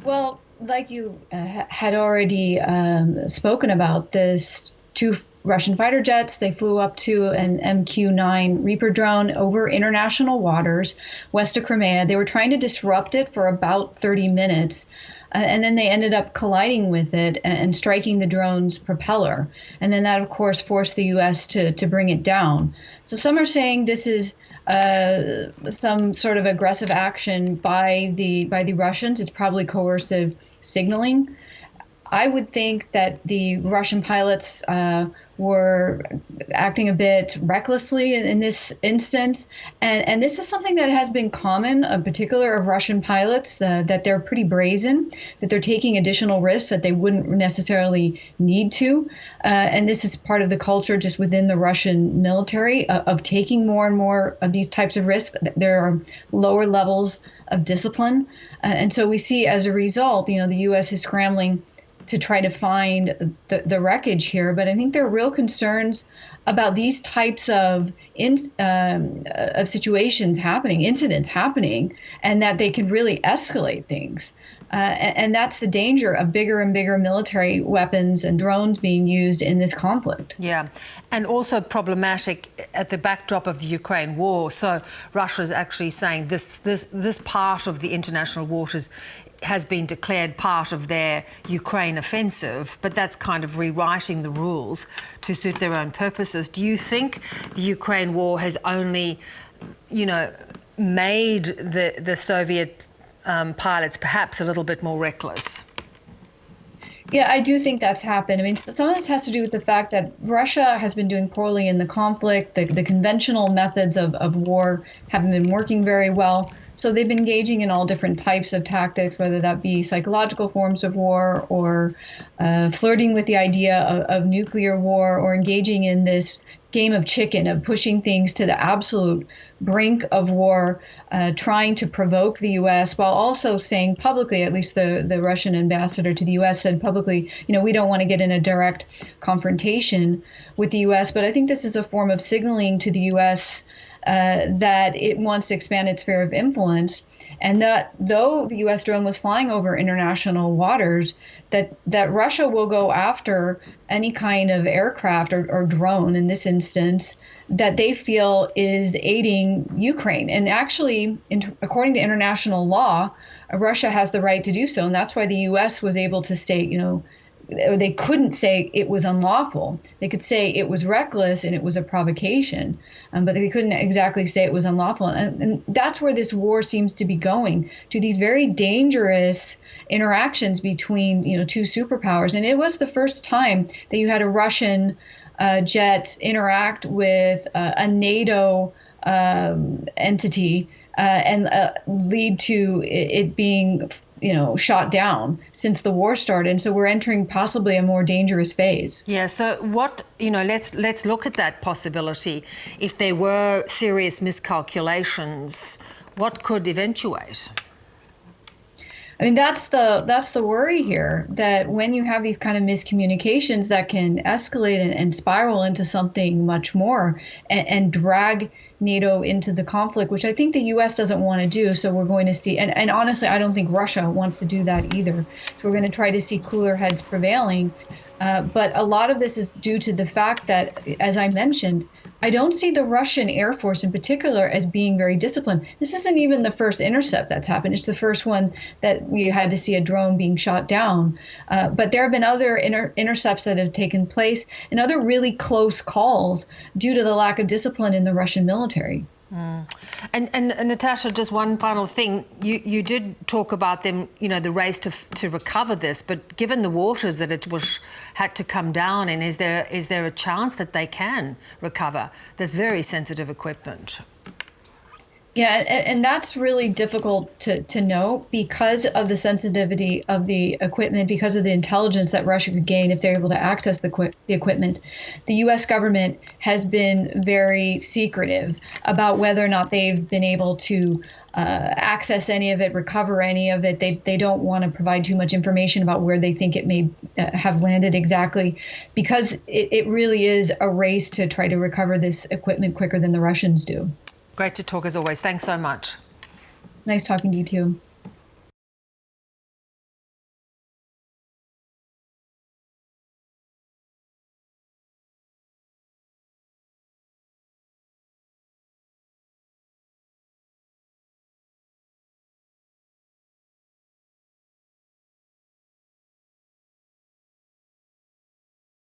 Well, like you had already spoken about, this two Russian fighter jets, they flew up to an MQ-9 Reaper drone over international waters west of Crimea. They were trying to disrupt it for about 30 minutes. And then they ended up colliding with it and striking the drone's propeller. And then that, of course, forced the U.S. to bring it down. So some are saying this is some sort of aggressive action by the Russians. It's probably coercive signaling. I would think that the Russian pilots were acting a bit recklessly in this instance. And this is something that has been common, in particular of Russian pilots, that they're pretty brazen, that they're taking additional risks that they wouldn't necessarily need to. And this is part of the culture just within the Russian military of taking more and more of these types of risks. There are lower levels of discipline. And so we see as a result, the U.S. is scrambling to try to find the wreckage here. But I think there are real concerns about these types of situations happening, incidents happening, and that they could really escalate things. And that's the danger of bigger and bigger military weapons and drones being used in this conflict. Yeah, and also problematic at the backdrop of the Ukraine war. So Russia's actually saying this part of the international waters has been declared part of their Ukraine offensive, but that's kind of rewriting the rules to suit their own purposes. Do you think the Ukraine war has only, made the Soviet pilots perhaps a little bit more reckless? Yeah, I do think that's happened. I mean, some of this has to do with the fact that Russia has been doing poorly in the conflict. The conventional methods of war haven't been working very well. So they've been engaging in all different types of tactics, whether that be psychological forms of war or flirting with the idea of nuclear war, or engaging in this game of chicken, of pushing things to the absolute brink of war, trying to provoke the U.S. while also saying publicly, at least the Russian ambassador to the U.S. said publicly, we don't want to get in a direct confrontation with the U.S. But I think this is a form of signaling to the U.S. That it wants to expand its sphere of influence, and that though the U.S. drone was flying over international waters, that Russia will go after any kind of aircraft or drone in this instance that they feel is aiding Ukraine. And actually, according to international law, Russia has the right to do so, and that's why the U.S. was able to state, they couldn't say it was unlawful. They could say it was reckless and it was a provocation, but they couldn't exactly say it was unlawful. And that's where this war seems to be going, to these very dangerous interactions between, two superpowers. And it was the first time that you had a Russian jet interact with a NATO entity and lead to it being shot down since the war started. And so we're entering possibly a more dangerous phase. Yeah, so let's look at that possibility. If there were serious miscalculations, what could eventuate? I mean, that's the worry here, that when you have these kind of miscommunications that can escalate and spiral into something much more and drag NATO into the conflict, which I think the U.S. doesn't want to do. So we're going to see, and honestly, I don't think Russia wants to do that either. So we're going to try to see cooler heads prevailing. But a lot of this is due to the fact that, as I mentioned, I don't see the Russian Air Force in particular as being very disciplined. This isn't even the first intercept that's happened. It's the first one that we had to see a drone being shot down. But there have been other intercepts that have taken place and other really close calls due to the lack of discipline in the Russian military. And Natasha, just one final thing. You did talk about them, the race to recover this, but given the waters that it had to come down in, is there a chance that they can recover? There's very sensitive equipment. Yeah, and that's really difficult to know because of the sensitivity of the equipment, because of the intelligence that Russia could gain if they're able to access the equipment. The U.S. government has been very secretive about whether or not they've been able to access any of it, recover any of it. They don't want to provide too much information about where they think it may have landed exactly, because it really is a race to try to recover this equipment quicker than the Russians do. Great to talk as always. Thanks so much. Nice talking to you too.